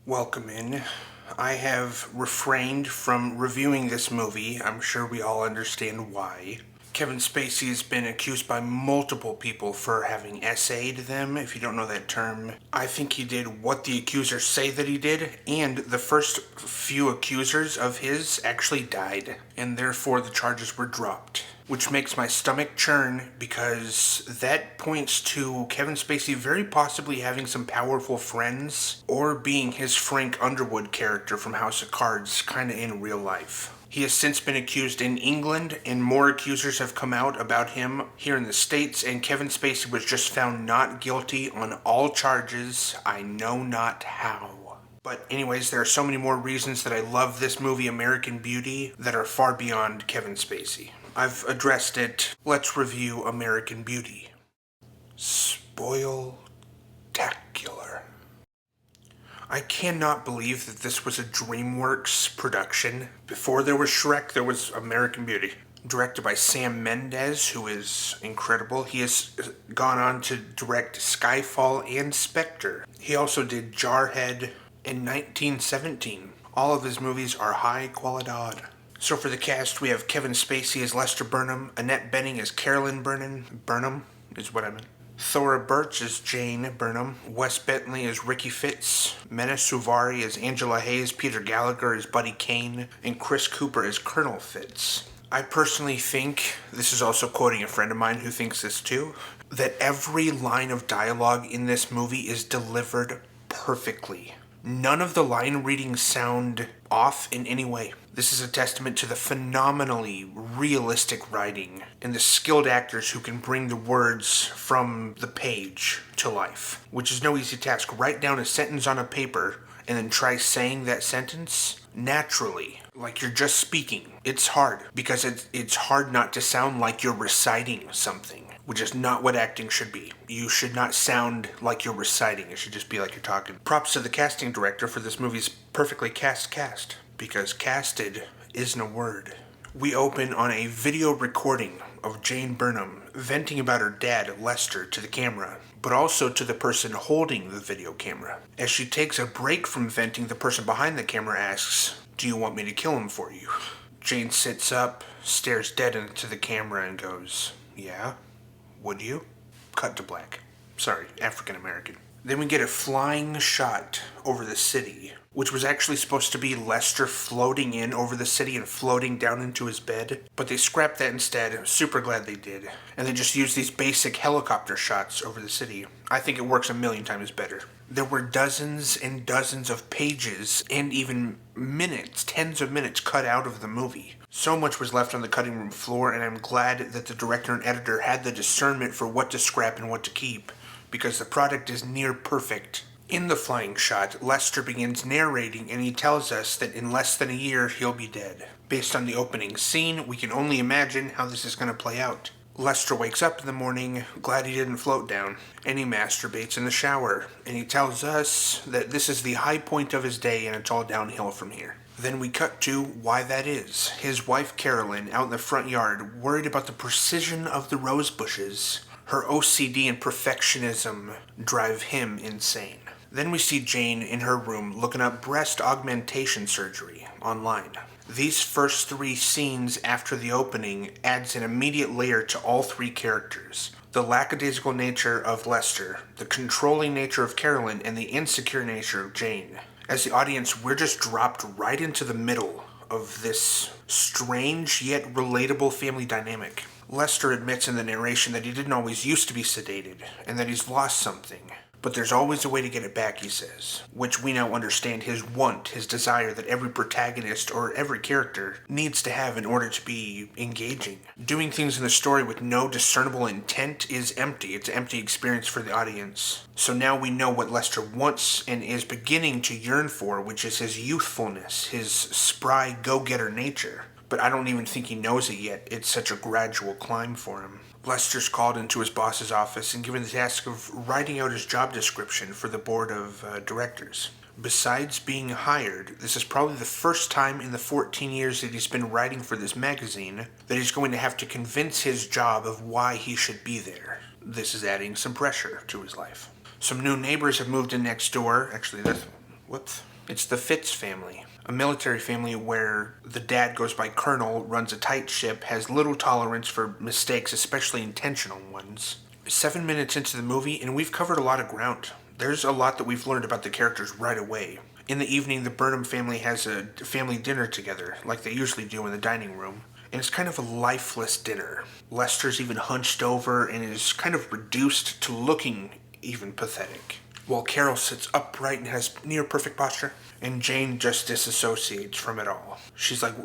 Welcome in. I have refrained from reviewing this movie. I'm sure we all understand why. Kevin Spacey has been accused by multiple people for having essayed them, if you don't know that term. I think he did what the accusers say that he did, and the first few accusers of his actually died, and therefore the charges were dropped. Which makes my stomach churn because that points to Kevin Spacey very possibly having some powerful friends or being his Frank Underwood character from House of Cards kinda in real life. He has since been accused in England, and more accusers have come out about him here in the States, and Kevin Spacey was just found not guilty on all charges. I know not how. But anyways, there are so many more reasons that I love this movie, American Beauty, that are far beyond Kevin Spacey. I've addressed it. Let's review American Beauty. Spoil-tacular. I cannot believe that this was a DreamWorks production. Before there was Shrek, there was American Beauty. Directed by Sam Mendes, who is incredible. He has gone on to direct Skyfall and Spectre. He also did Jarhead in 1917. All of his movies are high qualidad. So for the cast, we have Kevin Spacey as Lester Burnham, Annette Bening as Carolyn Burnham is what I meant. Thora Birch as Jane Burnham, Wes Bentley as Ricky Fitz, Mena Suvari as Angela Hayes, Peter Gallagher as Buddy Kane, and Chris Cooper as Colonel Fitz. I personally think, this is also quoting a friend of mine who thinks this too, that every line of dialogue in this movie is delivered perfectly. None of the line readings sound off in any way. This is a testament to the phenomenally realistic writing and the skilled actors who can bring the words from the page to life, which is no easy task. Write down a sentence on a paper and then try saying that sentence naturally, like you're just speaking. It's hard because it's hard not to sound like you're reciting something, which is not what acting should be. You should not sound like you're reciting. It should just be like you're talking. Props to the casting director for this movie's perfectly cast, because casted isn't a word. We open on a video recording of Jane Burnham venting about her dad, Lester, to the camera, but also to the person holding the video camera. As she takes a break from venting, the person behind the camera asks, "Do you want me to kill him for you?" Jane sits up, stares dead into the camera, and goes, "Yeah, would you?" Cut to black. Sorry, African American. Then we get a flying shot over the city, which was actually supposed to be Lester floating in over the city and floating down into his bed, but they scrapped that instead. Super glad they did. And they just used these basic helicopter shots over the city. I think it works a million times better. There were dozens and dozens of pages and even minutes, tens of minutes cut out of the movie. So much was left on the cutting room floor, and I'm glad that the director and editor had the discernment for what to scrap and what to keep, because the product is near perfect. In the flying shot, Lester begins narrating, and he tells us that in less than a year, he'll be dead. Based on the opening scene, we can only imagine how this is going to play out. Lester wakes up in the morning, glad he didn't float down, and he masturbates in the shower, and he tells us that this is the high point of his day and it's all downhill from here. Then we cut to why that is. His wife Carolyn, out in the front yard, worried about the precision of the rose bushes. Her OCD and perfectionism drive him insane. Then we see Jane in her room looking up breast augmentation surgery online. These first three scenes after the opening adds an immediate layer to all three characters. The lackadaisical nature of Lester, the controlling nature of Carolyn, and the insecure nature of Jane. As the audience, we're just dropped right into the middle of this strange yet relatable family dynamic. Lester admits in the narration that he didn't always used to be sedated, and that he's lost something. But there's always a way to get it back, he says, which we now understand his want, his desire that every protagonist or every character needs to have in order to be engaging. Doing things in the story with no discernible intent is empty. It's an empty experience for the audience. So now we know what Lester wants and is beginning to yearn for, which is his youthfulness, his spry go-getter nature. But I don't even think he knows it yet. It's such a gradual climb for him. Lester's called into his boss's office and given the task of writing out his job description for the board of directors. Besides being hired, this is probably the first time in the 14 years that he's been writing for this magazine that he's going to have to convince his job of why he should be there. This is adding some pressure to his life. Some new neighbors have moved in next door. Actually, whoops. It's the Fitz family, a military family where the dad goes by Colonel, runs a tight ship, has little tolerance for mistakes, especially intentional ones. 7 minutes into the movie, and we've covered a lot of ground. There's a lot that we've learned about the characters right away. In the evening, the Burnham family has a family dinner together, like they usually do in the dining room. And it's kind of a lifeless dinner. Lester's even hunched over and is kind of reduced to looking even pathetic, while Carol sits upright and has near perfect posture. And Jane just disassociates from it all. She's like,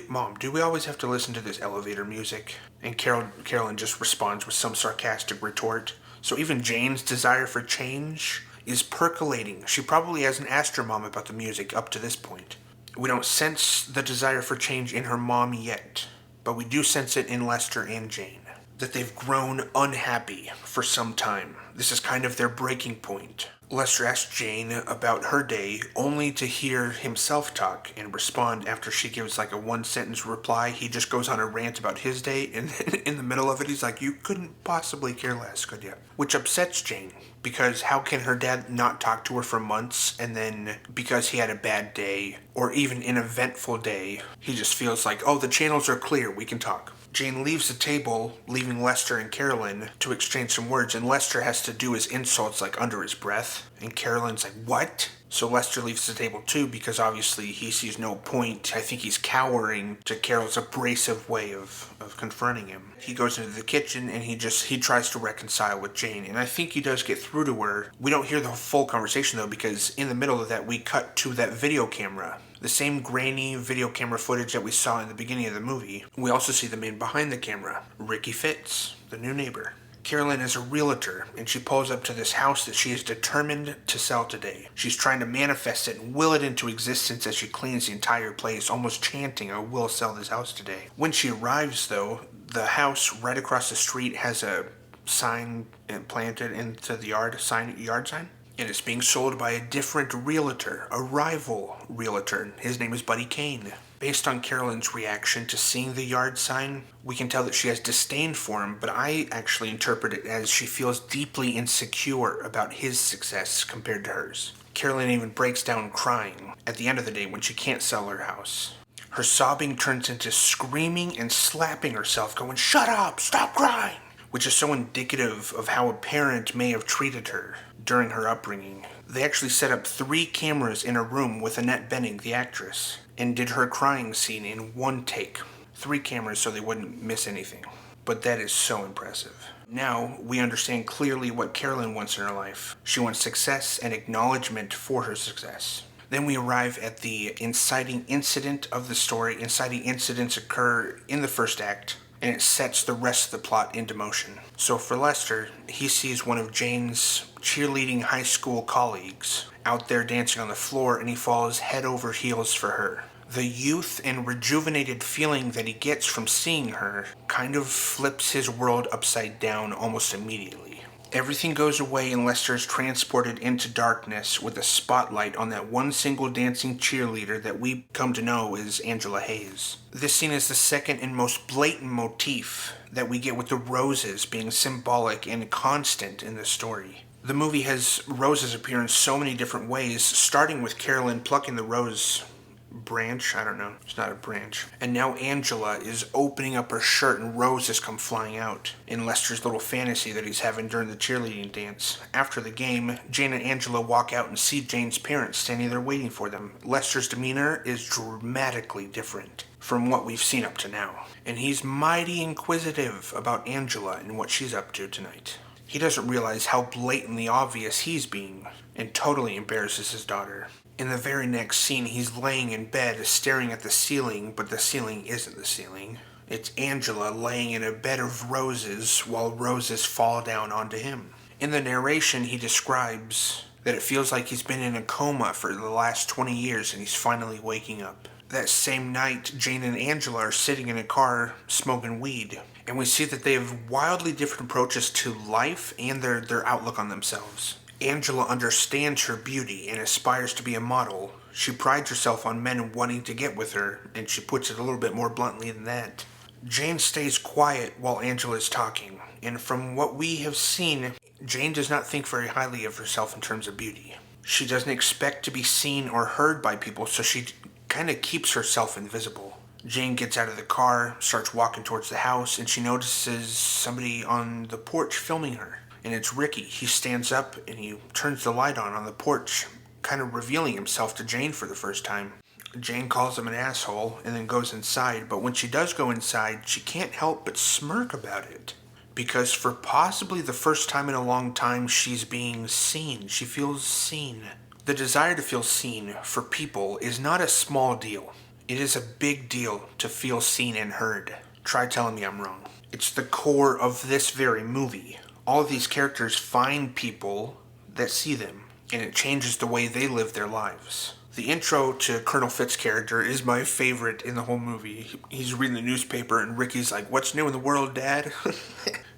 Mom, do we always have to listen to this elevator music? And Carolyn just responds with some sarcastic retort. So even Jane's desire for change is percolating. She probably hasn't asked her mom about the music up to this point. We don't sense the desire for change in her mom yet, but we do sense it in Lester and Jane. That they've grown unhappy for some time. This is kind of their breaking point. Lester asks Jane about her day, only to hear himself talk and respond after she gives like a one-sentence reply. He just goes on a rant about his day, and then in the middle of it, he's like, you couldn't possibly care less, could you? Which upsets Jane, because how can her dad not talk to her for months, and then because he had a bad day, or even an eventful day, he just feels like, oh, the channels are clear, we can talk. Jane leaves the table, leaving Lester and Carolyn to exchange some words, and Lester has to do his insults like under his breath, and Carolyn's like, what? So Lester leaves the table too, because obviously he sees no point. I think he's cowering to Carol's abrasive way of confronting him. He goes into the kitchen and he tries to reconcile with Jane, and I think he does get through to her. We don't hear the full conversation though, because in the middle of that we cut to that video camera. The same grainy video camera footage that we saw in the beginning of the movie. We also see the man behind the camera, Ricky Fitz, the new neighbor. Carolyn is a realtor, and she pulls up to this house that she is determined to sell today. She's trying to manifest it and will it into existence as she cleans the entire place, almost chanting, I will sell this house today. When she arrives, though, the house right across the street has a sign planted into the yard sign. And it's being sold by a different realtor, a rival realtor. His name is Buddy Kane. Based on Carolyn's reaction to seeing the yard sign, we can tell that she has disdain for him, but I actually interpret it as she feels deeply insecure about his success compared to hers. Carolyn even breaks down crying at the end of the day when she can't sell her house. Her sobbing turns into screaming and slapping herself, going, "Shut up! Stop crying!" Which is so indicative of how a parent may have treated her during her upbringing. They actually set up 3 cameras in a room with Annette Bening, the actress, and did her crying scene in one take. 3 cameras so they wouldn't miss anything. But that is so impressive. Now, we understand clearly what Carolyn wants in her life. She wants success and acknowledgement for her success. Then we arrive at the inciting incident of the story. Inciting incidents occur in the first act, and it sets the rest of the plot into motion. So for Lester, he sees one of Jane's cheerleading high school colleagues out there dancing on the floor, and he falls head over heels for her. The youth and rejuvenated feeling that he gets from seeing her kind of flips his world upside down almost immediately. Everything goes away and Lester is transported into darkness with a spotlight on that one single dancing cheerleader that we come to know as Angela Hayes. This scene is the second and most blatant motif that we get, with the roses being symbolic and constant in the story. The movie has roses appear in so many different ways, starting with Carolyn plucking the rose branch, I don't know, it's not a branch. And now Angela is opening up her shirt and roses come flying out in Lester's little fantasy that he's having during the cheerleading dance. After the game, Jane and Angela walk out and see Jane's parents standing there waiting for them. Lester's demeanor is dramatically different from what we've seen up to now, and he's mighty inquisitive about Angela and what she's up to tonight. He doesn't realize how blatantly obvious he's being, and totally embarrasses his daughter. In the very next scene, he's laying in bed staring at the ceiling, but the ceiling isn't the ceiling. It's Angela laying in a bed of roses while roses fall down onto him. In the narration, he describes that it feels like he's been in a coma for the last 20 years and he's finally waking up. That same night, Jane and Angela are sitting in a car smoking weed, and we see that they have wildly different approaches to life and their outlook on themselves. Angela understands her beauty and aspires to be a model. She prides herself on men wanting to get with her, and she puts it a little bit more bluntly than that. Jane stays quiet while Angela is talking, and from what we have seen, Jane does not think very highly of herself in terms of beauty. She doesn't expect to be seen or heard by people, so she kind of keeps herself invisible. Jane gets out of the car, starts walking towards the house, and she notices somebody on the porch filming her. And it's Ricky. He stands up and he turns the light on the porch, kind of revealing himself to Jane for the first time. Jane calls him an asshole and then goes inside, but when she does go inside, she can't help but smirk about it. Because for possibly the first time in a long time, she's being seen. She feels seen. The desire to feel seen for people is not a small deal. It is a big deal to feel seen and heard. Try telling me I'm wrong. It's the core of this very movie. All of these characters find people that see them, and it changes the way they live their lives. The intro to Colonel Fitz's character is my favorite in the whole movie. He's reading the newspaper, and Ricky's like, "What's new in the world, Dad?"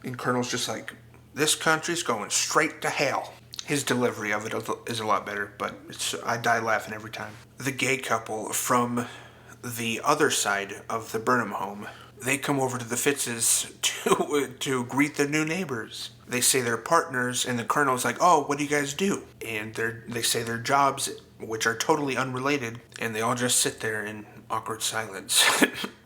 And Colonel's just like, "This country's going straight to hell." His delivery of it is a lot better, but I die laughing every time. The gay couple from the other side of the Burnham home, they come over to the Fitz's to greet their new neighbors. They say they're partners, and the Colonel's like, "Oh, what do you guys do?" And they say their jobs, which are totally unrelated, and they all just sit there in awkward silence.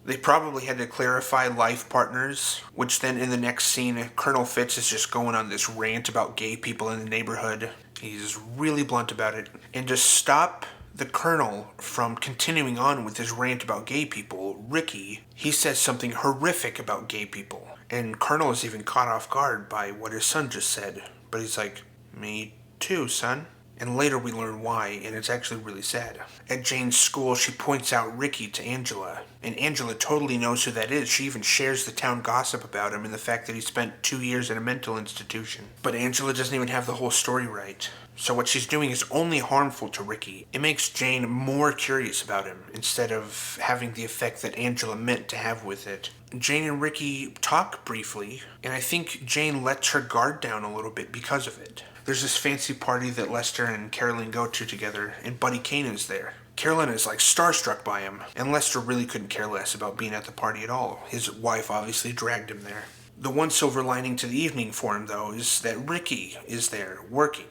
They probably had to clarify life partners, which then in the next scene, Colonel Fitz is just going on this rant about gay people in the neighborhood. He's really blunt about it. And to stop the Colonel from continuing on with his rant about gay people, Ricky, he says something horrific about gay people. And Colonel is even caught off guard by what his son just said. But he's like, "Me too, son." And later we learn why, and it's actually really sad. At Jane's school, she points out Ricky to Angela, and Angela totally knows who that is. She even shares the town gossip about him and the fact that he spent 2 years in a mental institution. But Angela doesn't even have the whole story right. So what she's doing is only harmful to Ricky. It makes Jane more curious about him, instead of having the effect that Angela meant to have with it. Jane and Ricky talk briefly, and I think Jane lets her guard down a little bit because of it. There's this fancy party that Lester and Carolyn go to together, and Buddy Kane is there. Carolyn is like starstruck by him, and Lester really couldn't care less about being at the party at all. His wife obviously dragged him there. The one silver lining to the evening for him, though, is that Ricky is there working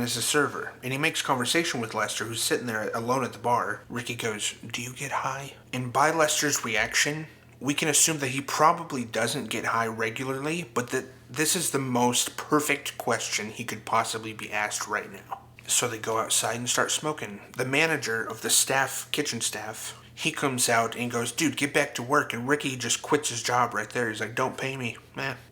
as a server, and he makes conversation with Lester, who's sitting there alone at the bar. Ricky goes, "Do you get high?" And by Lester's reaction, we can assume that he probably doesn't get high regularly, but that this is the most perfect question he could possibly be asked right now. So they go outside and start smoking. The manager of the kitchen staff, he comes out and goes, "Dude, get back to work." And Ricky just quits his job right there. He's like, "Don't pay me."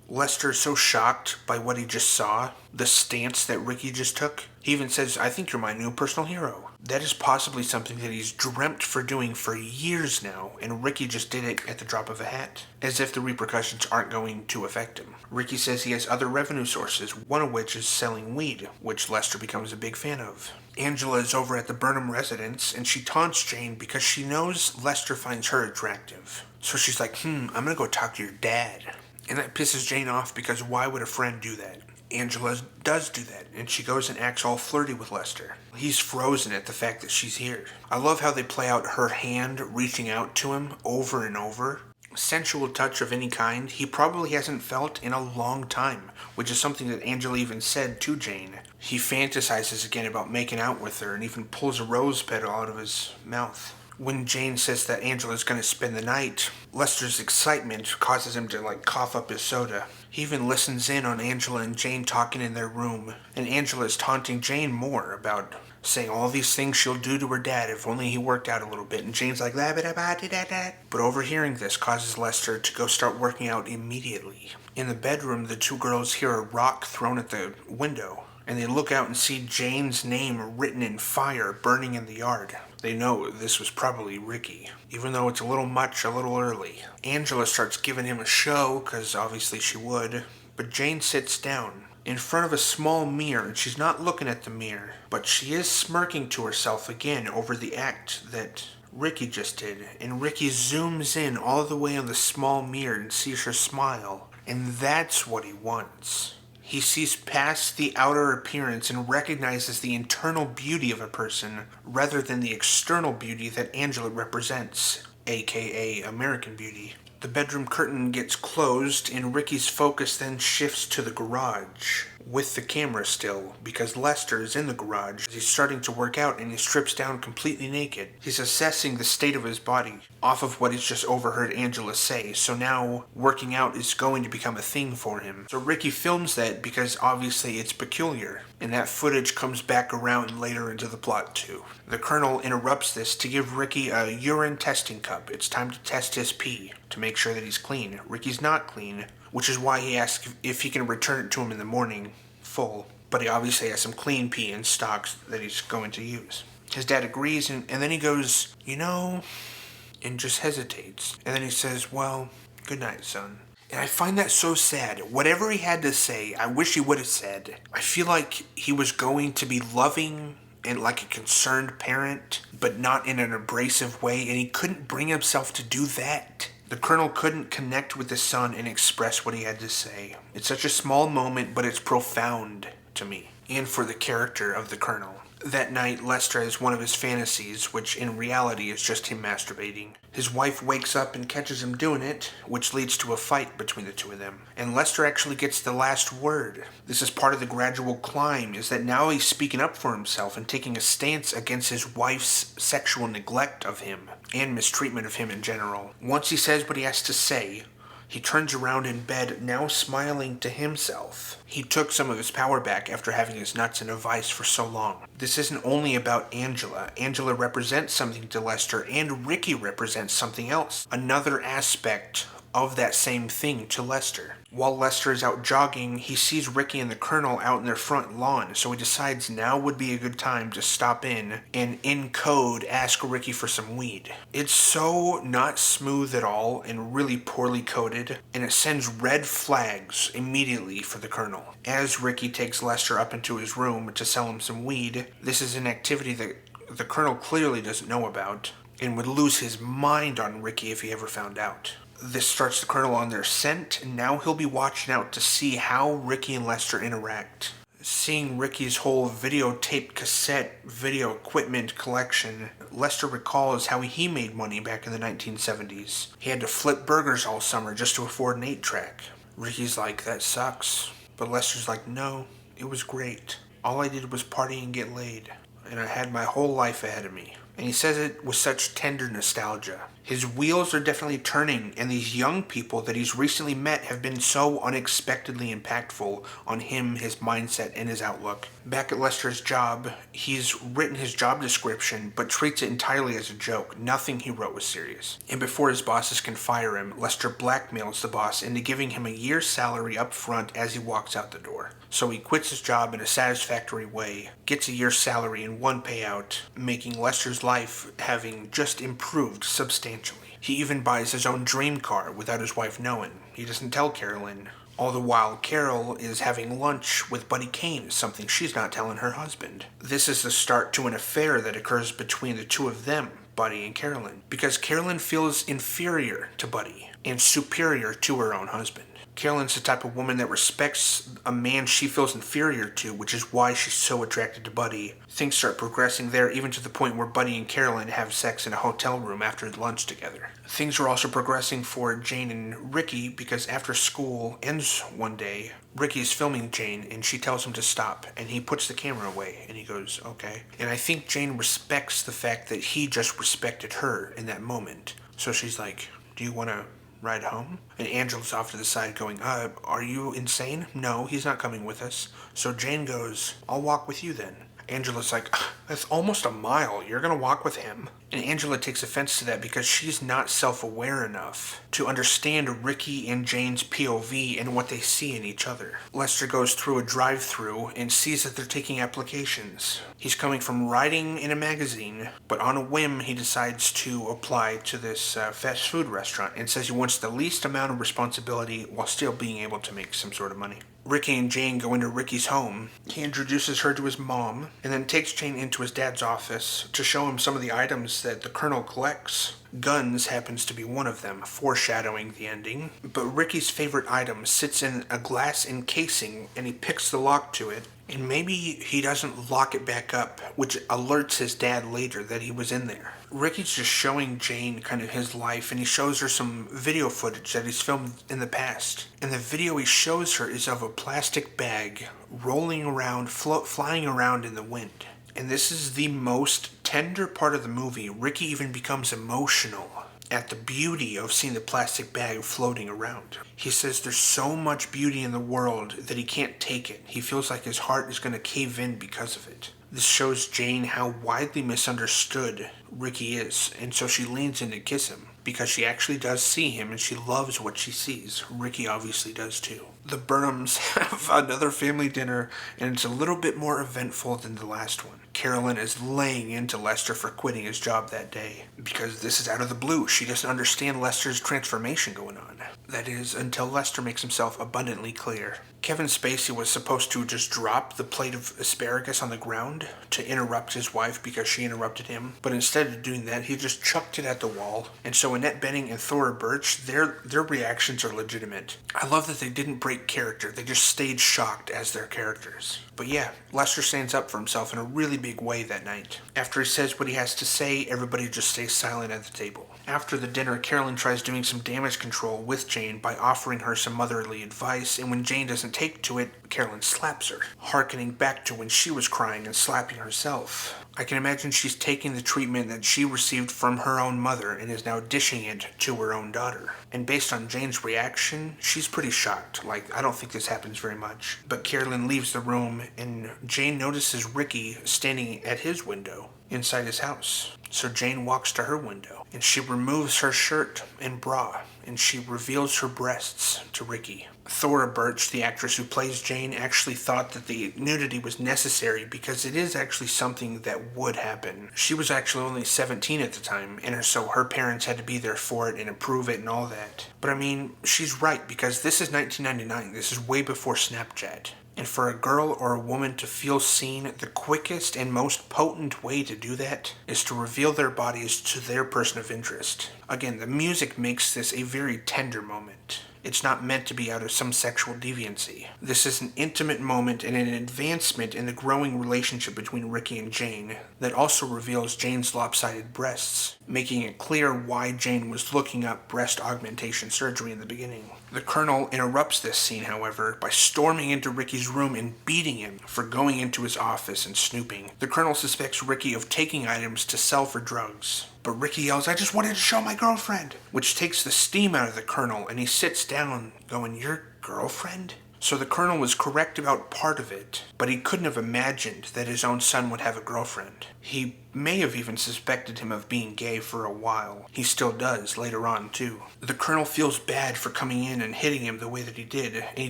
Lester's so shocked by what he just saw, the stance that Ricky just took. He even says, "I think you're my new personal hero." That is possibly something that he's dreamt for doing for years now, and Ricky just did it at the drop of a hat, as if the repercussions aren't going to affect him. Ricky says he has other revenue sources, one of which is selling weed, which Lester becomes a big fan of. Angela is over at the Burnham residence, and she taunts Jane because she knows Lester finds her attractive. So she's like, I'm gonna go talk to your dad. And that pisses Jane off, because why would a friend do that? Angela does do that, and she goes and acts all flirty with Lester. He's frozen at the fact that she's here. I love how they play out her hand reaching out to him over and over. Sensual touch of any kind he probably hasn't felt in a long time, which is something that Angela even said to Jane. He fantasizes again about making out with her and even pulls a rose petal out of his mouth. When Jane says that Angela's going to spend the night, Lester's excitement causes him to cough up his soda. He even listens in on Angela and Jane talking in their room, and Angela's taunting Jane more about saying all these things she'll do to her dad if only he worked out a little bit, and Jane's like, "La ba da ba da da da." But overhearing this causes Lester to go start working out immediately. In the bedroom, the two girls hear a rock thrown at the window, and they look out and see Jane's name written in fire burning in the yard. They know this was probably Ricky, even though it's a little early. Angela starts giving him a show, because obviously she would, but Jane sits down in front of a small mirror, and she's not looking at the mirror, but she is smirking to herself again over the act that Ricky just did, and Ricky zooms in all the way on the small mirror and sees her smile, and that's what he wants. He sees past the outer appearance and recognizes the internal beauty of a person rather than the external beauty that Angela represents, aka American Beauty. The bedroom curtain gets closed, and Ricky's focus then shifts to the garage, with the camera still because Lester is in the garage. He's starting to work out and he strips down completely naked. He's assessing the state of his body off of what he's just overheard Angela say, so now working out is going to become a thing for him. So Ricky films that because obviously it's peculiar, and that footage comes back around later into the plot too. The Colonel interrupts this to give Ricky a urine testing cup. It's time to test his pee to make sure that he's clean. Ricky's not clean, which is why he asks if he can return it to him in the morning full, but he obviously has some clean pee in stocks that he's going to use. His dad agrees, and then he goes, and just hesitates. And then he says, well, good night, son. And I find that so sad. Whatever he had to say, I wish he would have said. I feel like he was going to be loving and like a concerned parent, but not in an abrasive way, and he couldn't bring himself to do that. The Colonel couldn't connect with his son and express what he had to say. It's such a small moment, but it's profound to me, and for the character of the Colonel. That night, Lester has one of his fantasies, which in reality is just him masturbating. His wife wakes up and catches him doing it, which leads to a fight between the two of them. And Lester actually gets the last word. This is part of the gradual climb, is that now he's speaking up for himself and taking a stance against his wife's sexual neglect of him, and mistreatment of him in general. Once he says what he has to say, he turns around in bed, now smiling to himself. He took some of his power back after having his nuts in a vice for so long. This isn't only about Angela. Angela represents something to Lester, and Ricky represents something else. Another aspect of that same thing to Lester. While Lester is out jogging, he sees Ricky and the Colonel out in their front lawn, so he decides now would be a good time to stop in and code ask Ricky for some weed. It's so not smooth at all and really poorly coded, and it sends red flags immediately for the Colonel. As Ricky takes Lester up into his room to sell him some weed, this is an activity that the Colonel clearly doesn't know about and would lose his mind on Ricky if he ever found out. This starts the Colonel on their scent, and now he'll be watching out to see how Ricky and Lester interact. Seeing Ricky's whole videotape cassette video equipment collection, Lester recalls how he made money back in the 1970s. He had to flip burgers all summer just to afford an 8-track. Ricky's like, that sucks. But Lester's like, no, it was great. All I did was party and get laid, and I had my whole life ahead of me. And he says it with such tender nostalgia. His wheels are definitely turning, and these young people that he's recently met have been so unexpectedly impactful on him, his mindset, and his outlook. Back at Lester's job, he's written his job description, but treats it entirely as a joke. Nothing he wrote was serious. And before his bosses can fire him, Lester blackmails the boss into giving him a year's salary up front as he walks out the door. So he quits his job in a satisfactory way, gets a year's salary in one payout, making Lester's life having just improved substantially. He even buys his own dream car without his wife knowing. He doesn't tell Carolyn. All the while, Carol is having lunch with Buddy Kane, something she's not telling her husband. This is the start to an affair that occurs between the two of them, Buddy and Carolyn, because Carolyn feels inferior to Buddy and superior to her own husband. Carolyn's the type of woman that respects a man she feels inferior to, which is why she's so attracted to Buddy. Things start progressing there, even to the point where Buddy and Carolyn have sex in a hotel room after lunch together. Things are also progressing for Jane and Ricky, because after school ends one day, Ricky is filming Jane, and she tells him to stop, and he puts the camera away, and he goes, okay. And I think Jane respects the fact that he just respected her in that moment. So she's like, do you want to ride home? And Angela's off to the side going, are you insane? No, he's not coming with us. So Jane goes, I'll walk with you then. Angela's like, that's almost a mile. You're going to walk with him? And Angela takes offense to that because she's not self-aware enough to understand Ricky and Jane's POV and what they see in each other. Lester goes through a drive-thru and sees that they're taking applications. He's coming from writing in a magazine, but on a whim he decides to apply to this fast food restaurant and says he wants the least amount of responsibility while still being able to make some sort of money. Ricky and Jane go into Ricky's home. He introduces her to his mom and then takes Jane into his dad's office to show him some of the items that the Colonel collects. Guns happens to be one of them, foreshadowing the ending. But Ricky's favorite item sits in a glass encasing, and he picks the lock to it, and maybe he doesn't lock it back up, which alerts his dad later that he was in there. Ricky's just showing Jane kind of his life, and he shows her some video footage that he's filmed in the past. And the video he shows her is of a plastic bag rolling around, flying around in the wind. And this is the most tender part of the movie. Ricky even becomes emotional at the beauty of seeing the plastic bag floating around. He says there's so much beauty in the world that he can't take it. He feels like his heart is going to cave in because of it. This shows Jane how widely misunderstood Ricky is, and so she leans in to kiss him, because she actually does see him and she loves what she sees. Ricky obviously does too. The Burnhams have another family dinner, and it's a little bit more eventful than the last one. Carolyn is laying into Lester for quitting his job that day, because this is out of the blue. She doesn't understand Lester's transformation going on. That is, until Lester makes himself abundantly clear. Kevin Spacey was supposed to just drop the plate of asparagus on the ground to interrupt his wife because she interrupted him, but instead of doing that, he just chucked it at the wall. And so Annette Bening and Thora Birch, their reactions are legitimate. I love that they didn't break character, they just stayed shocked as their characters. But yeah, Lester stands up for himself in a really big way that night. After he says what he has to say, everybody just stays silent at the table. After the dinner, Carolyn tries doing some damage control with Jane by offering her some motherly advice, and when Jane doesn't take to it, Carolyn slaps her, hearkening back to when she was crying and slapping herself. I can imagine she's taking the treatment that she received from her own mother and is now dishing it to her own daughter. And based on Jane's reaction, she's pretty shocked. Like, I don't think this happens very much. But Carolyn leaves the room, and Jane notices Ricky standing at his window inside his house. So Jane walks to her window, and she removes her shirt and bra, and she reveals her breasts to Ricky. Thora Birch, the actress who plays Jane, actually thought that the nudity was necessary because it is actually something that would happen. She was actually only 17 at the time, and so her parents had to be there for it and approve it and all that. But I mean, she's right, because this is 1999. This is way before Snapchat. And for a girl or a woman to feel seen, the quickest and most potent way to do that is to reveal their bodies to their person of interest. Again, the music makes this a very tender moment. It's not meant to be out of some sexual deviancy. This is an intimate moment and an advancement in the growing relationship between Ricky and Jane that also reveals Jane's lopsided breasts, making it clear why Jane was looking up breast augmentation surgery in the beginning. The Colonel interrupts this scene, however, by storming into Ricky's room and beating him for going into his office and snooping. The Colonel suspects Ricky of taking items to sell for drugs. But Ricky yells, "I just wanted to show my girlfriend," which takes the steam out of the Colonel, and he sits down going, "Your girlfriend?" So the Colonel was correct about part of it, but he couldn't have imagined that his own son would have a girlfriend. He may have even suspected him of being gay for a while. He still does later on, too. The Colonel feels bad for coming in and hitting him the way that he did, and he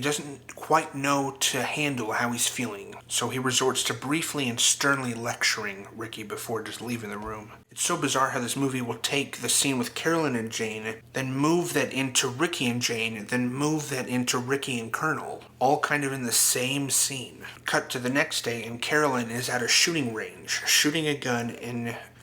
doesn't quite know to handle how he's feeling. So he resorts to briefly and sternly lecturing Ricky before just leaving the room. It's so bizarre how this movie will take the scene with Carolyn and Jane, then move that into Ricky and Jane, then move that into Ricky and Colonel, all kind of in the same scene. Cut to the next day, and Carolyn is at a shooting range, shooting a gun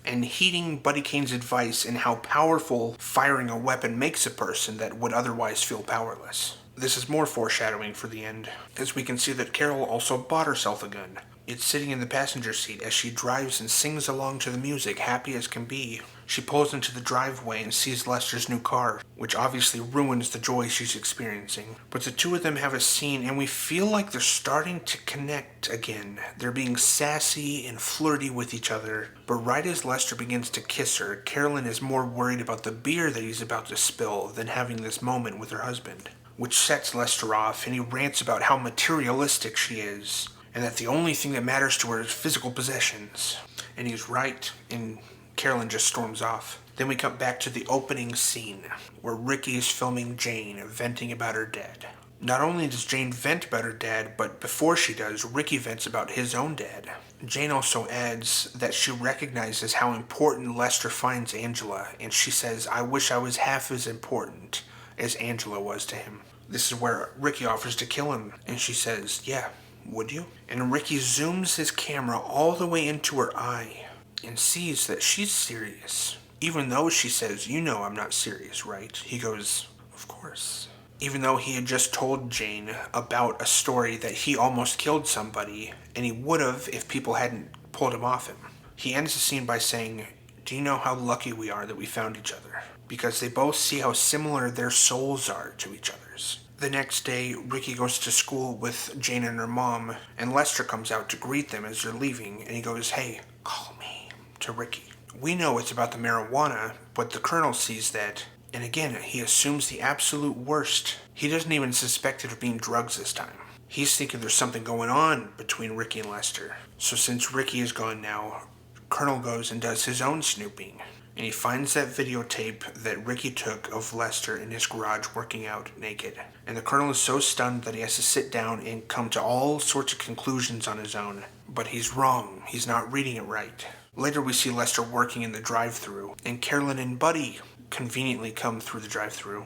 and heeding Buddy Kane's advice in how powerful firing a weapon makes a person that would otherwise feel powerless. This is more foreshadowing for the end, as we can see that Carol also bought herself a gun. It's sitting in the passenger seat as she drives and sings along to the music, happy as can be. She pulls into the driveway and sees Lester's new car, which obviously ruins the joy she's experiencing. But the two of them have a scene, and we feel like they're starting to connect again. They're being sassy and flirty with each other. But right as Lester begins to kiss her, Carolyn is more worried about the beer that he's about to spill than having this moment with her husband, which sets Lester off, and he rants about how materialistic she is, and that the only thing that matters to her is physical possessions. And he's right, and Carolyn just storms off. Then we come back to the opening scene, where Ricky is filming Jane venting about her dad. Not only does Jane vent about her dad, but before she does, Ricky vents about his own dad. Jane also adds that she recognizes how important Lester finds Angela, and she says, "I wish I was half as important as Angela was to him." This is where Ricky offers to kill him, and she says, "Yeah, would you?" And Ricky zooms his camera all the way into her eye and sees that she's serious. Even though she says, "You know I'm not serious, right?" He goes, "Of course." Even though he had just told Jane about a story that he almost killed somebody, and he would have if people hadn't pulled him off him. He ends the scene by saying, "Do you know how lucky we are that we found each other?" Because they both see how similar their souls are to each other's. The next day, Ricky goes to school with Jane and her mom, and Lester comes out to greet them as they're leaving, and he goes, "Hey, call me," to Ricky. We know it's about the marijuana, but the Colonel sees that, and again, he assumes the absolute worst. He doesn't even suspect it of being drugs this time. He's thinking there's something going on between Ricky and Lester. So since Ricky is gone now, Colonel goes and does his own snooping. And he finds that videotape that Ricky took of Lester in his garage working out naked. And the Colonel is so stunned that he has to sit down and come to all sorts of conclusions on his own. But he's wrong. He's not reading it right. Later we see Lester working in the drive-thru, and Carolyn and Buddy conveniently come through the drive-thru,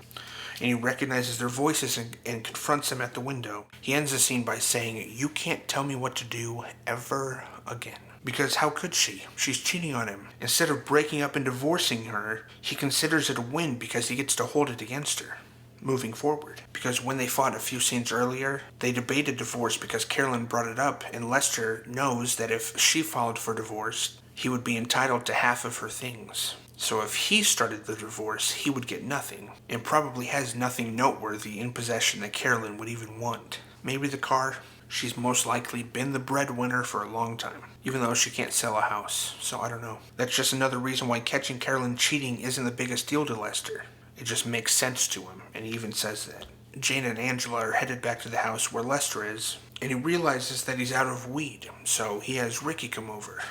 and he recognizes their voices and confronts them at the window. He ends the scene by saying, "You can't tell me what to do ever again." Because how could she? She's cheating on him. Instead of breaking up and divorcing her, he considers it a win because he gets to hold it against her moving forward. Because when they fought a few scenes earlier, they debated divorce because Carolyn brought it up, and Lester knows that if she filed for divorce, he would be entitled to half of her things. So if he started the divorce, he would get nothing, and probably has nothing noteworthy in possession that Carolyn would even want. Maybe the car. She's most likely been the breadwinner for a long time, even though she can't sell a house, so I don't know. That's just another reason why catching Carolyn cheating isn't the biggest deal to Lester. It just makes sense to him, and he even says that. Jane and Angela are headed back to the house where Lester is, and he realizes that he's out of weed, so he has Ricky come over.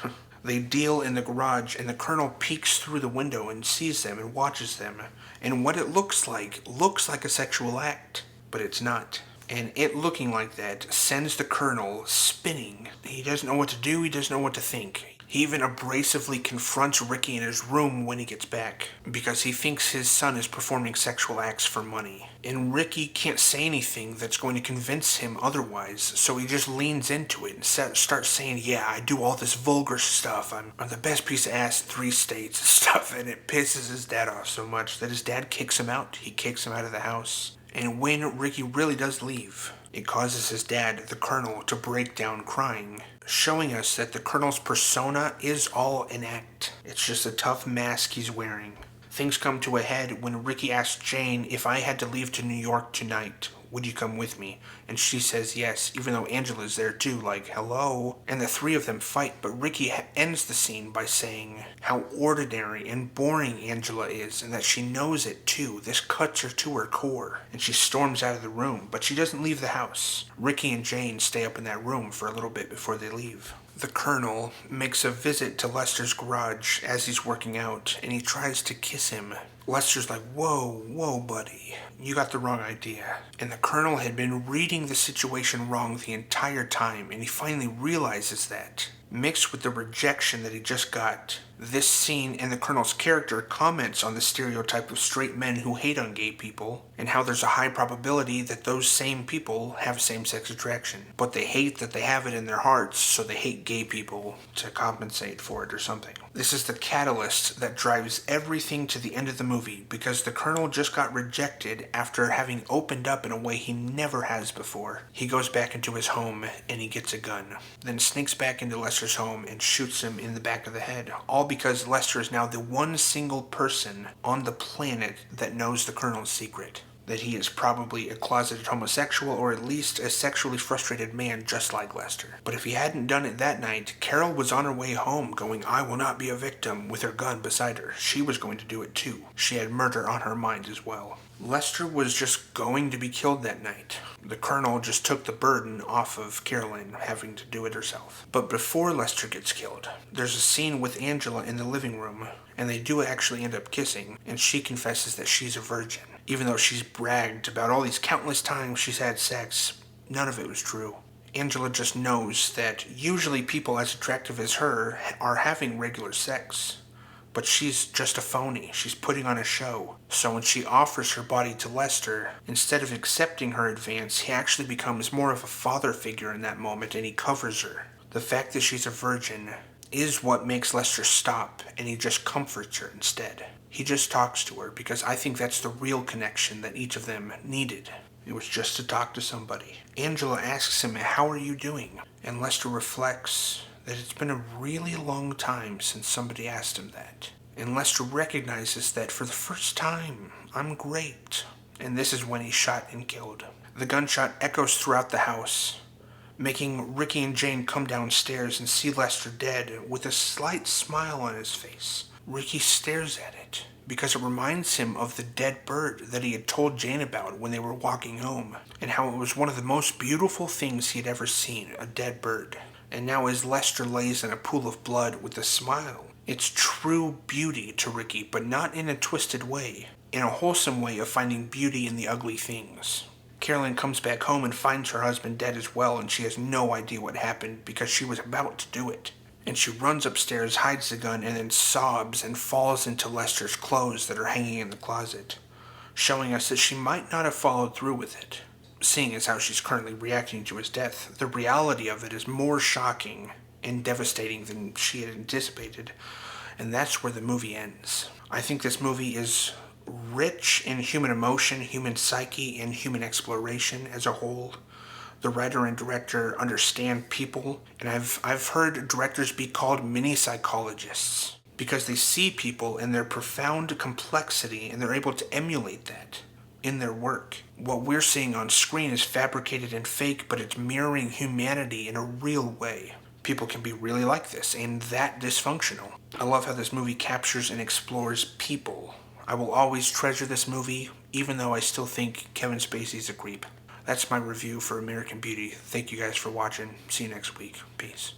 They deal in the garage, and the Colonel peeks through the window and sees them and watches them, and what it looks like a sexual act, but it's not. And it looking like that sends the Colonel spinning. He doesn't know what to do, he doesn't know what to think. He even abrasively confronts Ricky in his room when he gets back, because he thinks his son is performing sexual acts for money. And Ricky can't say anything that's going to convince him otherwise, so he just leans into it and starts saying, "Yeah, I do all this vulgar stuff, I'm the best piece of ass in 3 states," and stuff, and it pisses his dad off so much that his dad kicks him out. He kicks him out of the house. And when Ricky really does leave, it causes his dad, the Colonel, to break down crying, showing us that the Colonel's persona is all an act. It's just a tough mask he's wearing. Things come to a head when Ricky asks Jane, "If I had to leave to New York tonight, would you come with me?" And she says yes, even though Angela's there too, like, hello. And the 3 of them fight, but Ricky ends the scene by saying how ordinary and boring Angela is, and that she knows it too. This cuts her to her core, and she storms out of the room, but she doesn't leave the house. Ricky and Jane stay up in that room for a little bit before they leave. The Colonel makes a visit to Lester's garage as he's working out, and he tries to kiss him. Lester's like, whoa, buddy, you got the wrong idea. And the Colonel had been reading the situation wrong the entire time, and he finally realizes that. Mixed with the rejection that he just got, this scene and the Colonel's character comments on the stereotype of straight men who hate on gay people, and how there's a high probability that those same people have same-sex attraction. But they hate that they have it in their hearts, so they hate gay people to compensate for it or something. This is the catalyst that drives everything to the end of the movie, because the Colonel just got rejected after having opened up in a way he never has before. He goes back into his home and he gets a gun, then sneaks back into Lester's home and shoots him in the back of the head, all because Lester is now the one single person on the planet that knows the Colonel's secret. That he is probably a closeted homosexual, or at least a sexually frustrated man just like Lester. But if he hadn't done it that night, Carol was on her way home going, "I will not be a victim," with her gun beside her. She was going to do it too. She had murder on her mind as well. Lester was just going to be killed that night. The Colonel just took the burden off of Carolyn having to do it herself. But before Lester gets killed, there's a scene with Angela in the living room, and they do actually end up kissing, and she confesses that she's a virgin. Even though she's bragged about all these countless times she's had sex, none of it was true. Angela just knows that usually people as attractive as her are having regular sex. But she's just a phony. She's putting on a show. So when she offers her body to Lester, instead of accepting her advance, he actually becomes more of a father figure in that moment, and he covers her. The fact that she's a virgin is what makes Lester stop, and he just comforts her instead. He just talks to her because I think that's the real connection that each of them needed. It was just to talk to somebody. Angela asks him, "How are you doing?" And Lester reflects that it's been a really long time since somebody asked him that. And Lester recognizes that for the first time, "I'm great." And this is when he's shot and killed. The gunshot echoes throughout the house, making Ricky and Jane come downstairs and see Lester dead with a slight smile on his face. Ricky stares at it because it reminds him of the dead bird that he had told Jane about when they were walking home, and how it was one of the most beautiful things he had ever seen, a dead bird. And now as Lester lays in a pool of blood with a smile, it's true beauty to Ricky, but not in a twisted way, in a wholesome way of finding beauty in the ugly things. Carolyn comes back home and finds her husband dead as well, and she has no idea what happened because she was about to do it. And she runs upstairs, hides the gun, and then sobs and falls into Lester's clothes that are hanging in the closet, showing us that she might not have followed through with it. Seeing as how she's currently reacting to his death, the reality of it is more shocking and devastating than she had anticipated, and that's where the movie ends. I think this movie is rich in human emotion, human psyche, and human exploration as a whole. The writer and director understand people, and I've heard directors be called mini psychologists because they see people and their profound complexity, and they're able to emulate that in their work. What we're seeing on screen is fabricated and fake, but it's mirroring humanity in a real way. People can be really like this and that dysfunctional. I love how this movie captures and explores people. I will always treasure this movie, even though I still think Kevin Spacey's a creep. That's my review for American Beauty. Thank you guys for watching. See you next week. Peace.